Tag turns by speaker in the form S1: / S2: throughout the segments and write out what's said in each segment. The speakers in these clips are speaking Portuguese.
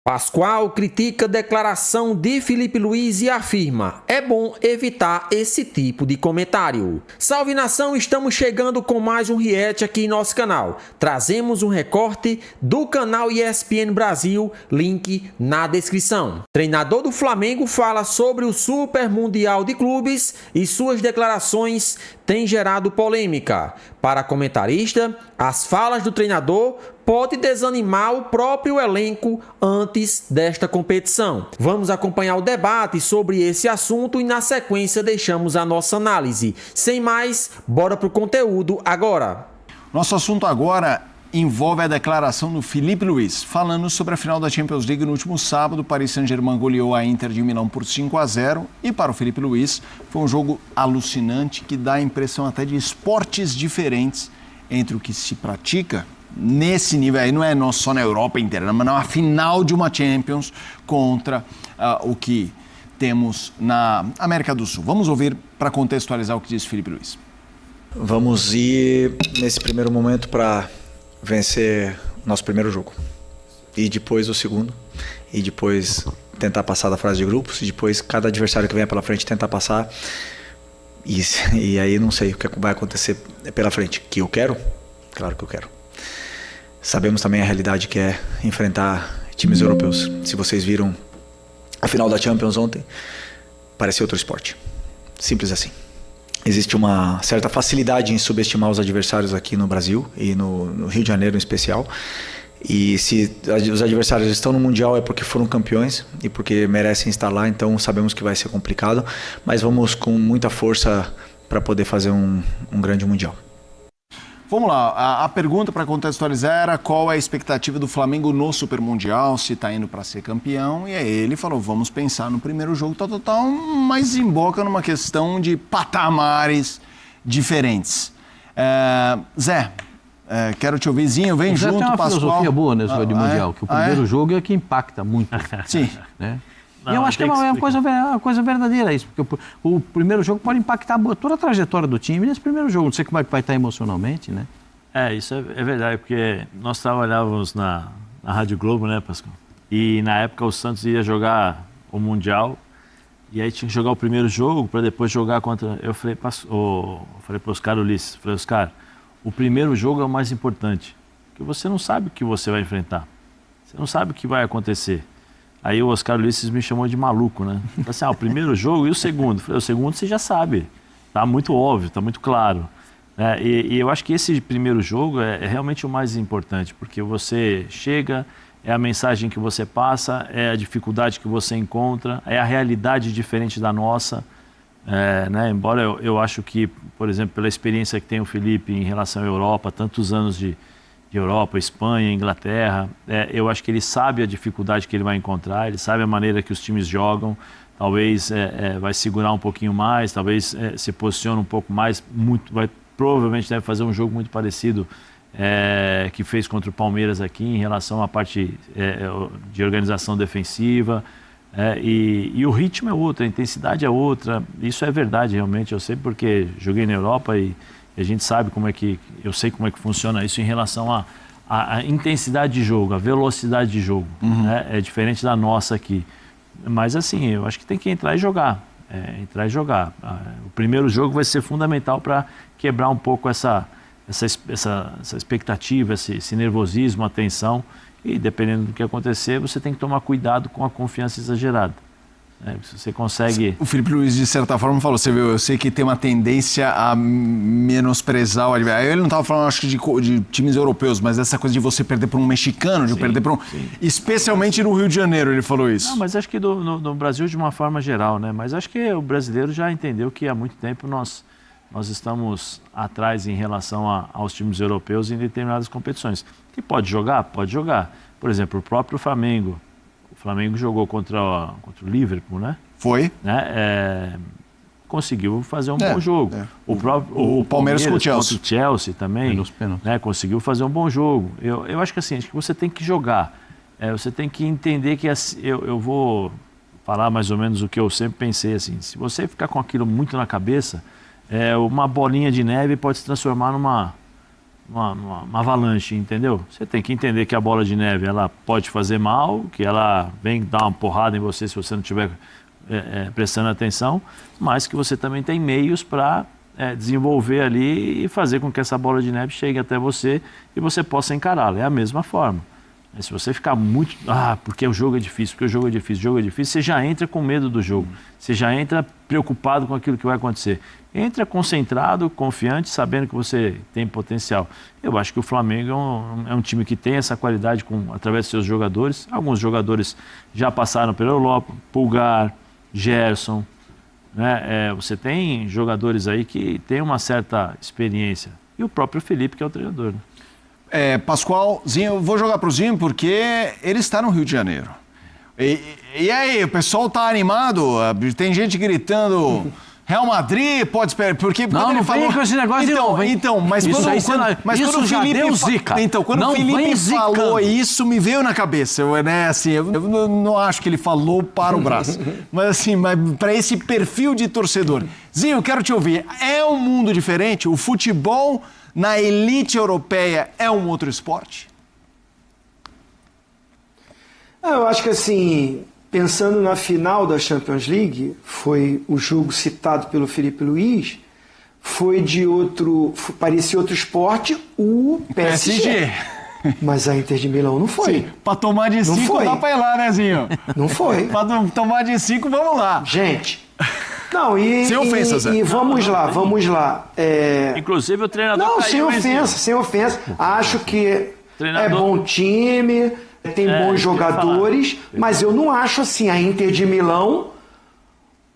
S1: Pascoal critica a declaração de Felipe Luiz e afirma: é bom evitar esse tipo de comentário. Salve nação, estamos chegando com mais um react aqui em nosso canal. Trazemos um recorte do canal ESPN Brasil, link na descrição. Treinador do Flamengo fala sobre o Super Mundial de Clubes e suas declarações têm gerado polêmica. Para comentarista, as falas do treinador pode desanimar o próprio elenco antes desta competição. Vamos acompanhar o debate sobre esse assunto e na sequência deixamos a nossa análise. Sem mais, bora pro conteúdo agora.
S2: Nosso assunto agora envolve a declaração do Felipe Luiz, falando sobre a final da Champions League no último sábado. O Paris Saint-Germain goleou a Inter de Milão por 5-0 e para o Felipe Luiz foi um jogo alucinante que dá a impressão até de esportes diferentes entre o que se pratica nesse nível aí, não é só na Europa inteira, mas na final de uma Champions contra o que temos na América do Sul. Vamos ouvir para contextualizar o que disse Felipe Luiz.
S3: Vamos ir nesse primeiro momento para vencer nosso primeiro jogo e depois o segundo e depois tentar passar da fase de grupos e depois cada adversário que venha pela frente tentar passar e aí não sei o que vai acontecer pela frente. Que eu quero? Claro que eu quero. Sabemos também a realidade que é enfrentar times europeus. Se vocês viram a final da Champions ontem, parecia outro esporte. Simples assim. Existe uma certa facilidade em subestimar os adversários aqui no Brasil e no Rio de Janeiro em especial. E se os adversários estão no Mundial é porque foram campeões e porque merecem estar lá, então sabemos que vai ser complicado, mas vamos com muita força para poder fazer um grande Mundial.
S2: Vamos lá, a pergunta para contextualizar era qual é a expectativa do Flamengo no Super Mundial, se está indo para ser campeão, e aí ele falou, vamos pensar no primeiro jogo, mas emboca numa questão de patamares diferentes. Zé, quero te ouvir, Zinho, vem junto, Pascoal.
S4: Tem uma filosofia boa nesse jogo de Mundial, que o primeiro jogo é que impacta muito.
S2: Sim.
S4: Né? Não, e eu acho que é uma coisa verdadeira isso, porque o primeiro jogo pode impactar toda a trajetória do time nesse primeiro jogo. Não sei como é que vai estar emocionalmente, né?
S5: Isso é verdade, porque nós trabalhávamos na Rádio Globo, né, Pascoal? E na época o Santos ia jogar o Mundial, e aí tinha que jogar o primeiro jogo para depois jogar contra... Eu falei para o Oscar Ulisses, Oscar, o primeiro jogo é o mais importante, porque você não sabe o que você vai enfrentar, você não sabe o que vai acontecer. Aí o Oscar Ulisses me chamou de maluco, né? Falei assim, o primeiro jogo e o segundo? Falei, o segundo você já sabe, tá muito óbvio, tá muito claro. E eu acho que esse primeiro jogo é realmente o mais importante, porque você chega, é a mensagem que você passa, é a dificuldade que você encontra, é a realidade diferente da nossa. Né? Embora eu acho que, por exemplo, pela experiência que tem o Felipe em relação à Europa, tantos anos de Europa, Espanha, Inglaterra, eu acho que ele sabe a dificuldade que ele vai encontrar, ele sabe a maneira que os times jogam, talvez vai segurar um pouquinho mais, talvez se posicione um pouco mais, provavelmente deve fazer um jogo muito parecido que fez contra o Palmeiras aqui em relação à parte de organização defensiva, e o ritmo é outro, a intensidade é outra, isso é verdade realmente, eu sei porque joguei na Europa e a gente sabe eu sei como é que funciona isso em relação à intensidade de jogo, à velocidade de jogo. Né? É diferente da nossa aqui. Mas assim, eu acho que tem que entrar e jogar. O primeiro jogo vai ser fundamental para quebrar um pouco essa expectativa, esse nervosismo, a tensão. E dependendo do que acontecer, você tem que tomar cuidado com a confiança exagerada. Se você consegue...
S2: O Felipe Luiz, de certa forma, falou, você viu, eu sei que tem uma tendência a menosprezar o adversário. Ele não estava falando, acho que, de times europeus, mas essa coisa de você perder para um mexicano, de perder para um... Sim. Especialmente no Rio de Janeiro, ele falou isso.
S5: Não, mas acho que no Brasil de uma forma geral, né? Mas acho que o brasileiro já entendeu que há muito tempo nós estamos atrás em relação aos times europeus em determinadas competições. Que pode jogar? Pode jogar. Por exemplo, o próprio Flamengo. O Flamengo jogou contra o Liverpool, né?
S2: Foi.
S5: Conseguiu fazer um bom jogo. O
S2: Palmeiras com o Chelsea.
S5: Contra o Chelsea também, né? Conseguiu fazer um bom jogo. Eu acho que assim, acho que você tem que jogar. Você tem que entender que eu vou falar mais ou menos o que eu sempre pensei. Assim, se você ficar com aquilo muito na cabeça, uma bolinha de neve pode se transformar uma avalanche, entendeu? Você tem que entender que a bola de neve ela pode fazer mal, que ela vem dar uma porrada em você se você não estiver prestando atenção, mas que você também tem meios para desenvolver ali e fazer com que essa bola de neve chegue até você e você possa encará-la. É a mesma forma. Se você ficar muito... porque o jogo é difícil, você já entra com medo do jogo. Você já entra preocupado com aquilo que vai acontecer. Entra concentrado, confiante, sabendo que você tem potencial. Eu acho que o Flamengo é um time que tem essa qualidade através dos seus jogadores. Alguns jogadores já passaram pela Europa, Pulgar, Gerson, né? Você tem jogadores aí que têm uma certa experiência. E o próprio Felipe, que é o treinador, né?
S2: Pascoal, Zinho, eu vou jogar pro Zinho porque ele está no Rio de Janeiro. E aí, o pessoal tá animado? Tem gente gritando Real Madrid, pode esperar, porque
S4: não, não falou... vem com esse negócio de novo, hein?
S2: Então, mas quando o Felipe quando o Felipe falou isso, me veio na cabeça, né? Assim, eu não acho que ele falou para o braço, mas assim, para esse perfil de torcedor. Zinho, eu quero te ouvir. É um mundo diferente? O futebol na elite europeia é um outro esporte?
S6: Eu acho que assim, pensando na final da Champions League, foi o jogo citado pelo Felipe Luiz, foi de parecia outro esporte, o PSG. Mas a Inter de Milão não foi.
S2: Sim, pra tomar de 5 dá pra ir lá, né, Zinho?
S6: Não foi.
S2: Pra tomar de 5, vamos lá.
S6: Gente, não, sem ofensa, Zé. E vamos lá.
S5: Inclusive o treinador
S6: não, sem ofensa. Acho que é bom time, tem bons jogadores, mas eu não acho assim a Inter de Milão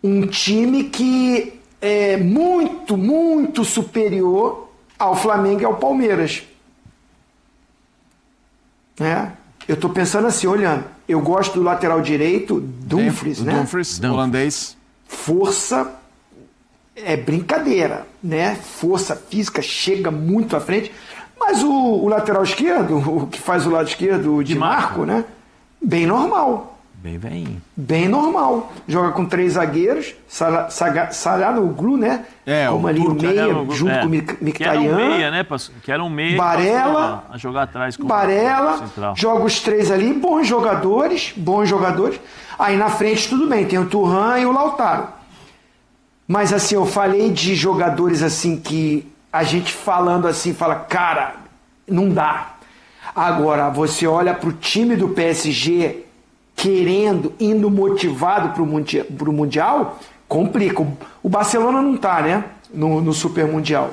S6: um time que é muito, muito superior ao Flamengo e ao Palmeiras. Eu tô pensando assim, olhando, eu gosto do lateral direito, Dumfries, né?
S2: Dumfries, holandês.
S6: Força é brincadeira, né? Força física, chega muito à frente. Mas o lateral esquerdo, o que faz o lado esquerdo, o Di Marco, né? Bem normal. Bem normal. Joga com 3 zagueiros, Çalhanoğlu, né? Como ali o meia, junto com o Mkhitaryan.
S5: Que era um meia, né? Que era um meia.
S6: Barella.
S5: A jogar atrás.
S6: Barella, joga os 3 ali, bons jogadores. Aí na frente tudo bem, tem o Thuram e o Lautaro. Mas assim, eu falei de jogadores assim que a gente falando assim, fala, cara, não dá. Agora, você olha pro time do PSG indo motivado pro Mundial, complica. O Barcelona não tá, né? No Super Mundial.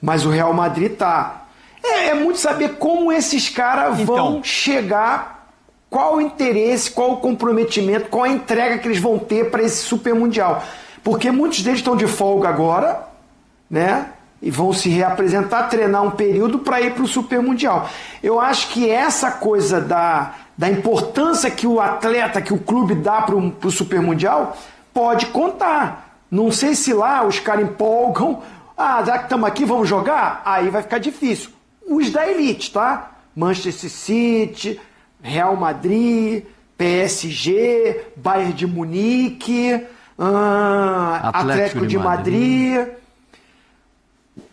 S6: Mas o Real Madrid tá. É muito saber como esses caras vão chegar, qual o interesse, qual o comprometimento, qual a entrega que eles vão ter para esse Super Mundial. Porque muitos deles estão de folga agora, né? E vão se reapresentar, treinar um período para ir para o Super Mundial. Eu acho que essa coisa da importância que o atleta, que o clube dá para o Super Mundial, pode contar. Não sei se lá os caras empolgam, já que estamos aqui, vamos jogar? Aí vai ficar difícil. Os da elite, tá? Manchester City, Real Madrid, PSG, Bayern de Munique, Atlético de Madrid.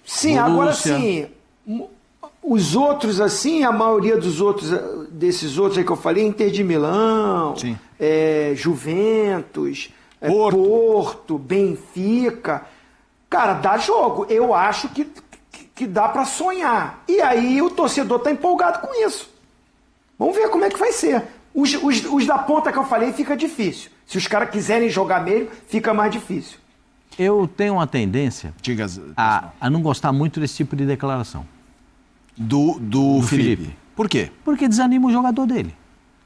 S6: Sim, Borussia. Agora sim, os outros assim, a maioria desses outros aí que eu falei, Inter de Milão, Juventus, Porto, Benfica, cara, dá jogo. Eu acho que dá para sonhar. E aí o torcedor tá empolgado com isso. Vamos ver como é que vai ser. Os da ponta que eu falei fica difícil. Se os caras quiserem jogar mesmo, fica mais difícil.
S4: Eu tenho uma tendência a não gostar muito desse tipo de declaração.
S2: Do Felipe. Por quê?
S4: Porque desanima o jogador dele.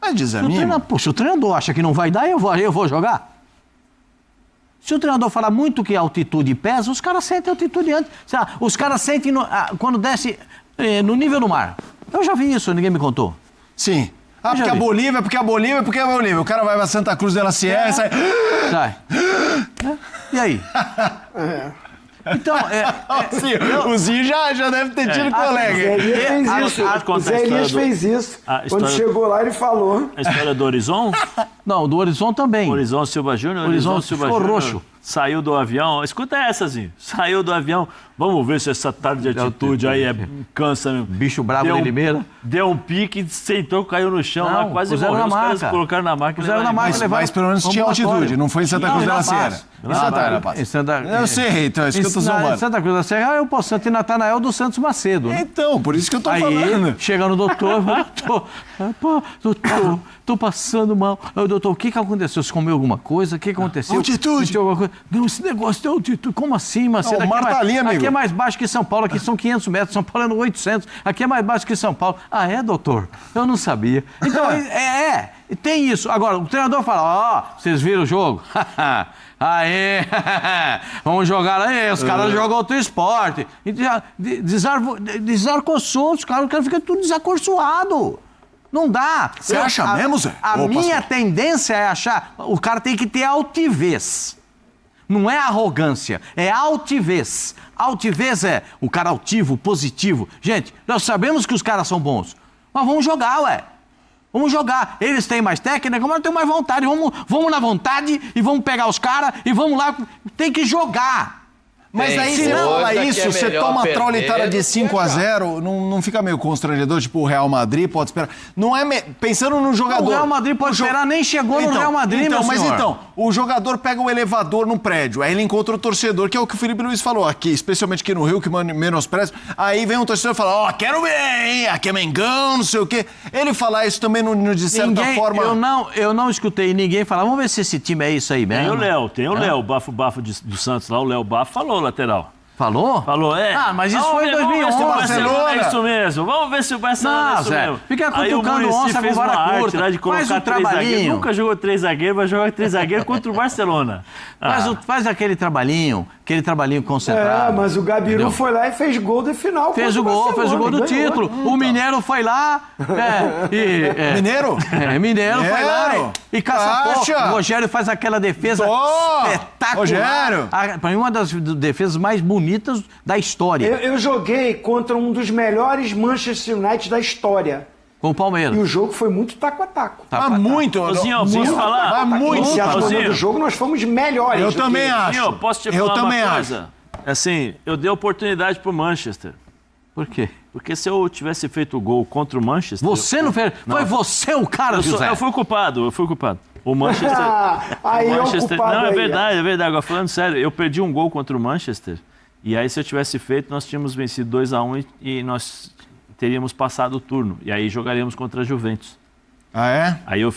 S2: Mas desanima?
S4: Se o treinador acha que não vai dar, eu vou jogar. Se o treinador falar muito que a altitude pesa, os caras sentem a altitude antes. Os caras sentem quando desce no nível do mar. Eu já vi isso, ninguém me contou.
S2: Sim. Porque a Bolívia. O cara vai pra Santa Cruz de la Sierra e sai.
S6: E aí?
S2: Então, o Zinho já deve ter tido colega.
S6: O Zé Elias fez isso. Quando chegou lá, ele falou.
S5: A história do Horizon?
S4: Não, do Horizon também.
S5: Horizon Silva Júnior. Horizon Silva
S4: ficou
S5: Júnior.
S4: roxo.
S5: saiu do avião, escuta essa, Zinho, saiu do avião, vamos ver se essa tarde de atitude aí cansa mesmo.
S4: Bicho brabo de Limeira.
S5: Deu um pique, sentou, caiu no chão, lá quase
S4: puseram
S5: morreu,
S4: na
S5: os caras
S4: maca.
S5: colocaram na maca.
S4: Puseram na maca,
S2: Mas pelo menos tinha altitude, não foi em Santa Cruz da Sierra. Em Santa Eu sei, então é isso que eu tô zoando.
S4: Em Santa Cruz da Serra é o Poço Santo e Natanael do Santos Macedo. Né?
S2: Então, por isso que eu tô
S4: Aí,
S2: falando.
S4: chega no doutor, doutor, tô passando mal. Aí, doutor, o que aconteceu? Você comeu alguma coisa? O que aconteceu?
S2: Altitude.
S4: Sentiu alguma coisa? Não, esse negócio de altitude, como assim, Macedo?
S2: Não, Marta ali, amigo.
S4: Aqui é mais baixo que São Paulo, aqui são 500 metros, São Paulo é no 800, aqui é mais baixo que São Paulo. Ah, é, doutor? Eu não sabia. Então, tem isso. Agora, o treinador fala, vocês viram o jogo? Aê, vamos jogar aí, os caras jogam outro esporte. Desarcoçou, os caras ficam tudo desacorçoado. Não dá.
S2: Você acha mesmo, Zé?
S4: A minha tendência é achar, o cara tem que ter altivez. Não é arrogância, é altivez. Altivez é o cara altivo, positivo. Gente, nós sabemos que os caras são bons, mas vamos jogar, ué. Vamos jogar. Eles têm mais técnica, mas eu tenho mais vontade. Vamos na vontade e vamos pegar os caras e vamos lá. Tem que jogar.
S2: Mas aí você fala isso, você toma a traulitada de 5-0, não fica meio constrangedor? Tipo, o Real Madrid pode esperar. Não é pensando no jogador.
S4: O Real Madrid pode esperar, nem chegou no Real Madrid, meu senhor.
S2: Mas então, o jogador pega o elevador no prédio, aí ele encontra o torcedor, que é o que o Felipe Luiz falou aqui, especialmente aqui no Rio, que menospreza. Aí vem um torcedor e fala, quero ver, hein, aqui é Mengão, não sei o quê. Ele falar isso também, de certa forma...
S4: Eu não escutei ninguém falar, vamos ver se esse time é isso aí mesmo.
S5: Tem o Léo, o Bafo do Santos lá, o Léo Bafo falou, lateral.
S4: Falou?
S5: Falou,
S4: mas isso foi em 2011.
S5: Vamos ver se o Barcelona é isso mesmo. Vamos ver se o Barcelona é isso mesmo.
S4: Fica cutucando onça com vara curta.
S5: Lá de
S4: faz o trabalhinho.
S5: Nunca jogou 3 zagueiros, vai jogar 3 zagueiros contra o Barcelona.
S4: Faz aquele trabalhinho concentrado.
S6: Mas o Gabiru foi lá e fez gol de final.
S4: Fez o gol do título. O Mineiro foi lá.
S2: Mineiro?
S4: Mineiro foi lá e caçapou. O Rogério faz aquela defesa espetacular.
S2: Rogério!
S4: Para mim, uma das defesas mais bonitas da história.
S6: Eu joguei contra um dos melhores Manchester United da história.
S4: Com o Palmeiras.
S6: E o jogo foi muito taco a taco.
S2: Muito.
S5: Posso falar?
S6: Se a do jogo, nós fomos melhores.
S2: Eu também acho.
S5: Posso te falar uma coisa? Assim, eu dei oportunidade pro Manchester.
S4: Por quê?
S5: Porque se eu tivesse feito o gol contra o Manchester...
S4: Você não fez? Foi você o cara, José.
S5: Eu fui culpado. O Manchester...
S6: Aí é o culpado.
S5: Não, é verdade. Agora, falando sério, eu perdi um gol contra o Manchester. E aí, se eu tivesse feito, nós tínhamos vencido 2-1 e nós teríamos passado o turno. E aí jogaríamos contra a Juventus.
S2: Ah, é?
S5: Aí eu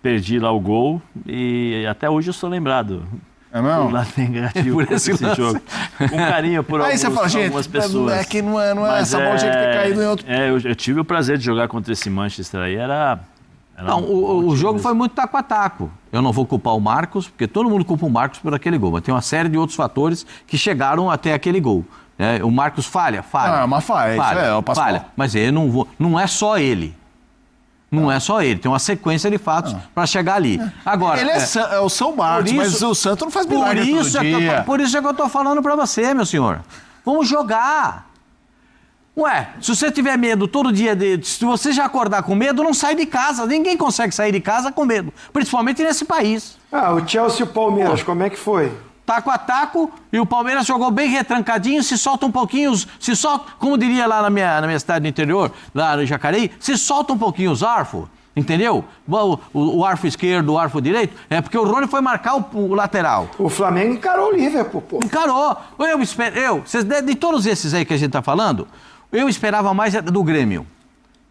S5: perdi lá o gol e até hoje eu sou lembrado.
S2: É mesmo?
S5: O lado negativo por esse jogo. Com carinho por
S2: aí você fala,
S5: algumas pessoas.
S2: É que não é essa bola tinha que ter caído em outro...
S5: Eu tive o prazer de jogar contra esse Manchester aí,
S4: o jogo foi muito taco a taco. Eu não vou culpar o Marcos, porque todo mundo culpa o Marcos por aquele gol, mas tem uma série de outros fatores que chegaram até aquele gol. O Marcos falha.
S2: Ah, mas falha.
S4: Falha. Mas ele não é só ele. Não é só ele, tem uma sequência de fatos para chegar ali. Agora,
S2: ele é o São Marcos, mas o Santos não faz milagre todo dia.
S4: Por isso é que eu estou falando para você, meu senhor. Vamos jogar. Ué, se você tiver medo todo dia, se você já acordar com medo, não sai de casa. Ninguém consegue sair de casa com medo, principalmente nesse país.
S6: O Chelsea e o Palmeiras, como é que foi?
S4: Taco a taco, e o Palmeiras jogou bem retrancadinho, se solta um pouquinho, como diria lá na minha cidade do interior, lá no Jacareí, se solta um pouquinho os arfos, entendeu? O arfo esquerdo, o arfo direito, é porque o Rony foi marcar o lateral.
S6: O Flamengo encarou o Liverpool, pô.
S4: Encarou. De todos esses aí que a gente tá falando, eu esperava mais do Grêmio.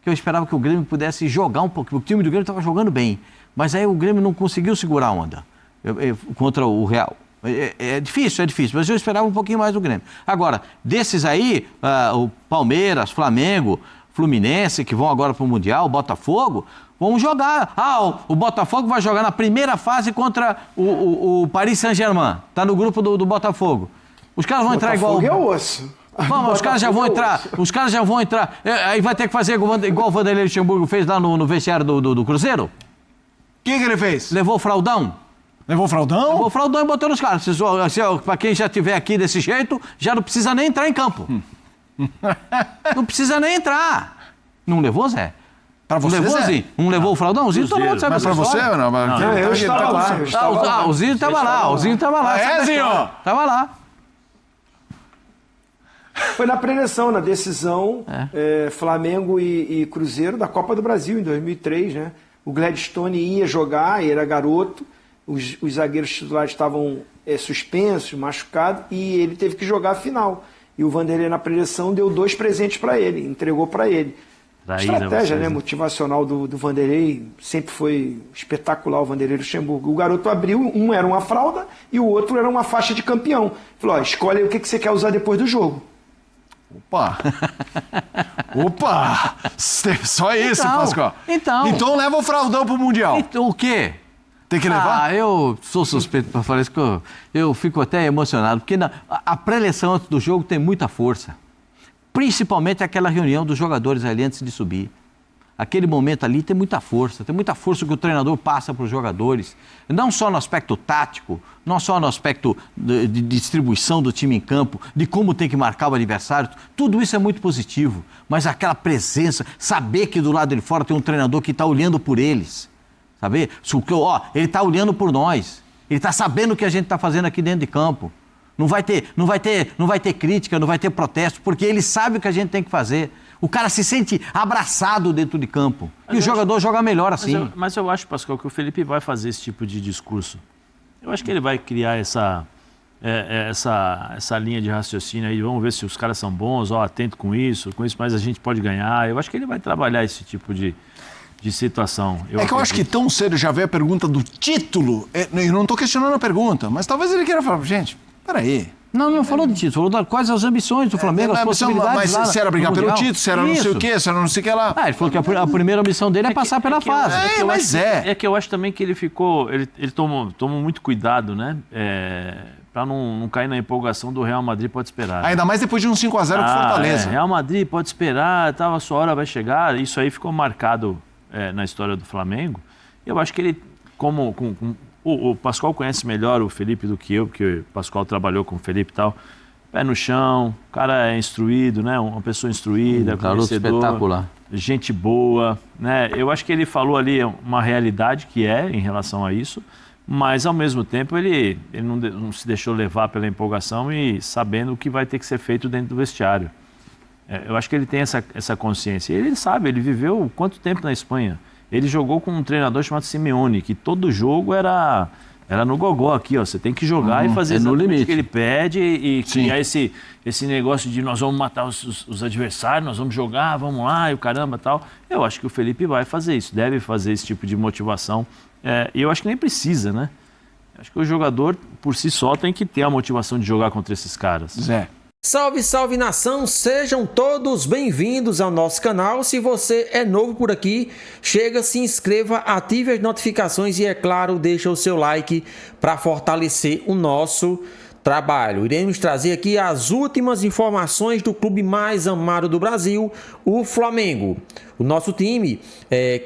S4: Eu esperava que o Grêmio pudesse jogar um pouquinho. O time do Grêmio estava jogando bem, mas aí o Grêmio não conseguiu segurar a onda contra o Real. É difícil, mas eu esperava um pouquinho mais do Grêmio. Agora, desses aí, o Palmeiras, Flamengo, Fluminense, que vão agora para o Mundial, Botafogo, vão jogar. O Botafogo vai jogar na primeira fase contra o Paris Saint-Germain. Está no grupo do Botafogo. Os caras vão entrar igual...
S6: Botafogo é osso.
S4: Vamos, os caras já vão entrar. Aí vai ter que fazer igual o Vanderlei Luxemburgo fez lá no vestiário do Cruzeiro.
S2: O que ele fez?
S4: Levou o fraldão.
S2: Levou o fraldão?
S4: Levou o fraldão e botou nos caras. Pra quem já estiver aqui desse jeito, já não precisa nem entrar em campo. Não precisa nem entrar. Não levou, Zé?
S2: Pra você,
S4: não levou,
S2: Zé?
S4: Zinho? Não levou o fraldão? O Zinho tomou, sabe?
S2: Mas pra você ou não?
S6: Não, eu estava lá.
S4: O Zinho estava lá, o Zinho estava lá.
S2: É, Zinho?
S4: Estava lá.
S6: Foi na preleção, na decisão Flamengo e Cruzeiro da Copa do Brasil em 2003, né? O Gladstone ia jogar, era garoto, os zagueiros titulares estavam suspensos, machucados, e ele teve que jogar a final. E o Vanderlei na preleção deu 2 presentes para ele, entregou para ele. Estratégia, né, motivacional do Vanderlei, sempre foi espetacular o Vanderlei Luxemburgo. O garoto abriu, um era uma fralda e o outro era uma faixa de campeão. Falou, escolhe aí o que você quer usar depois do jogo.
S2: Opa! Opa! Só isso,
S4: Então,
S2: Pascoal. Então leva o fraldão pro Mundial.
S4: Então, o quê?
S2: Tem que levar?
S4: Eu sou suspeito para falar isso, que eu fico até emocionado, porque a pré-eleição antes do jogo tem muita força. Principalmente aquela reunião dos jogadores ali antes de subir. Aquele momento ali tem muita força que o treinador passa para os jogadores, não só no aspecto tático, não só no aspecto de distribuição do time em campo, de como tem que marcar o adversário, tudo isso é muito positivo, mas aquela presença, saber que do lado de fora tem um treinador que está olhando por eles, saber? Ele está olhando por nós, ele está sabendo o que a gente está fazendo aqui dentro de campo. Não vai ter crítica, não vai ter protesto, porque ele sabe o que a gente tem que fazer. O cara se sente abraçado dentro de campo. E o jogador joga melhor assim.
S5: Mas eu acho, Pascoal, que o Felipe vai fazer esse tipo de discurso. Eu acho que ele vai criar essa linha de raciocínio aí. Vamos ver se os caras são bons, atento com isso, mas a gente pode ganhar. Eu acho que ele vai trabalhar esse tipo de situação.
S2: Eu acho que tão cedo já veio a pergunta do título. Eu não estou questionando a pergunta, mas talvez ele queira falar, gente, peraí.
S4: Não falou de título, falou quais as ambições do Flamengo, as possibilidades.
S2: Mas se era brigar pelo título, se era não sei o quê, se era não sei o que lá.
S4: Ele falou que a primeira missão dele é passar pela fase.
S5: É que eu acho também que ele ficou. Ele tomou muito cuidado, né? Para não cair na empolgação do Real Madrid, pode esperar.
S2: Ainda mais depois de um 5-0 com Fortaleza.
S5: Real Madrid, pode esperar, a sua hora vai chegar. Isso aí ficou marcado na história do Flamengo. Eu acho que ele, o Pascoal conhece melhor o Felipe do que eu, porque o Pascoal trabalhou com o Felipe e tal. Pé no chão, o cara é instruído, né? Uma pessoa instruída, conhecedor, espetacular. Gente boa, né? Eu acho que ele falou ali uma realidade que em relação a isso, mas ao mesmo tempo ele não se deixou levar pela empolgação e sabendo o que vai ter que ser feito dentro do vestiário. Eu acho que ele tem essa consciência. Ele sabe, ele viveu quanto tempo na Espanha? Ele jogou com um treinador chamado Simeone, que todo jogo era no gogó aqui, ó. Você tem que jogar e fazer exatamente o que ele pede e criar esse negócio de nós vamos matar os adversários, nós vamos jogar, vamos lá e o caramba tal. Eu acho que o Felipe vai fazer isso, deve fazer esse tipo de motivação. E eu acho que nem precisa, né? Acho que o jogador, por si só, tem que ter a motivação de jogar contra esses caras.
S2: Zé.
S1: Salve, salve nação, sejam todos bem-vindos ao nosso canal. Se você é novo por aqui, chega, se inscreva, ative as notificações e, é claro, deixa o seu like para fortalecer o nosso trabalho. Iremos trazer aqui as últimas informações do clube mais amado do Brasil, o Flamengo. O nosso time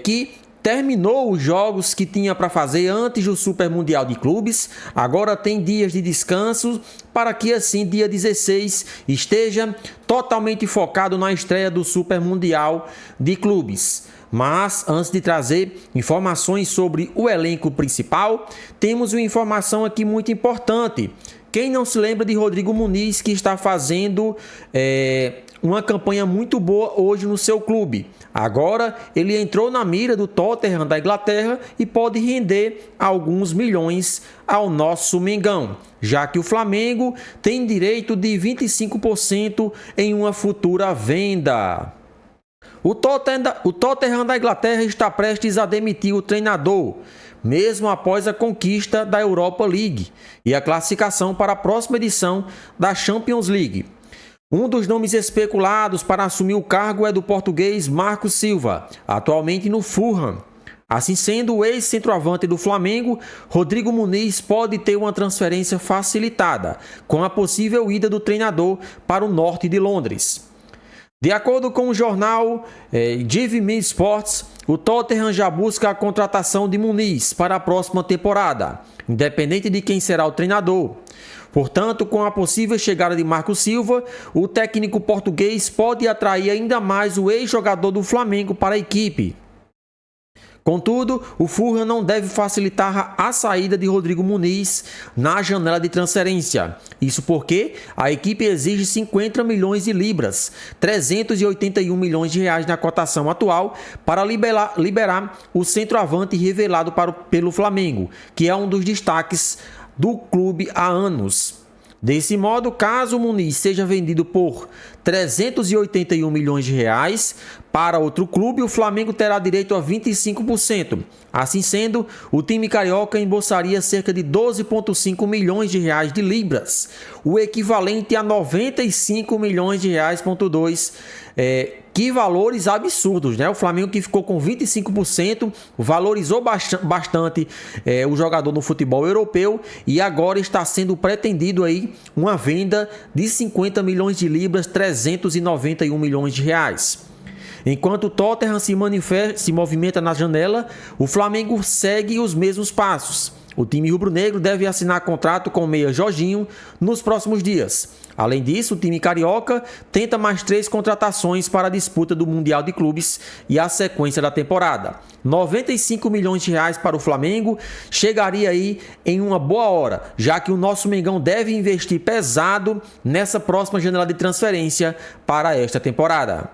S1: que terminou os jogos que tinha para fazer antes do Super Mundial de Clubes, agora tem dias de descanso para que assim dia 16 esteja totalmente focado na estreia do Super Mundial de Clubes. Mas antes de trazer informações sobre o elenco principal, temos uma informação aqui muito importante. Quem não se lembra de Rodrigo Muniz, que está fazendo uma campanha muito boa hoje no seu clube? Agora ele entrou na mira do Tottenham da Inglaterra e pode render alguns milhões ao nosso Mengão, já que o Flamengo tem direito de 25% em uma futura venda. O Tottenham da Inglaterra está prestes a demitir o treinador, mesmo após a conquista da Europa League e a classificação para a próxima edição da Champions League. Um dos nomes especulados para assumir o cargo é do português Marco Silva, atualmente no Fulham. Assim sendo, o ex-centroavante do Flamengo, Rodrigo Muniz, pode ter uma transferência facilitada, com a possível ida do treinador para o norte de Londres. De acordo com o jornal GVM Sports, o Tottenham já busca a contratação de Muniz para a próxima temporada, independente de quem será o treinador. Portanto, com a possível chegada de Marco Silva, o técnico português pode atrair ainda mais o ex-jogador do Flamengo para a equipe. Contudo, o Fulham não deve facilitar a saída de Rodrigo Muniz na janela de transferência. Isso porque a equipe exige 50 milhões de libras, 381 milhões de reais na cotação atual, para liberar o centroavante revelado pelo Flamengo, que é um dos destaques do clube há anos. Desse modo, caso o Muniz seja vendido por 381 milhões de reais para outro clube, o Flamengo terá direito a 25%. Assim sendo, o time carioca embolsaria cerca de 12,5 milhões de reais de libras, o equivalente a 95 milhões de reais, que valores absurdos, né? O Flamengo, que ficou com 25%, valorizou bastante o jogador no futebol europeu e agora está sendo pretendido aí uma venda de 50 milhões de libras, 391 milhões de reais. Enquanto o Tottenham se movimenta na janela, o Flamengo segue os mesmos passos. O time rubro-negro deve assinar contrato com o meia Jorginho nos próximos dias. Além disso, o time carioca tenta mais 3 contratações para a disputa do Mundial de Clubes e a sequência da temporada. 95 milhões de reais para o Flamengo chegaria aí em uma boa hora, já que o nosso Mengão deve investir pesado nessa próxima janela de transferência para esta temporada.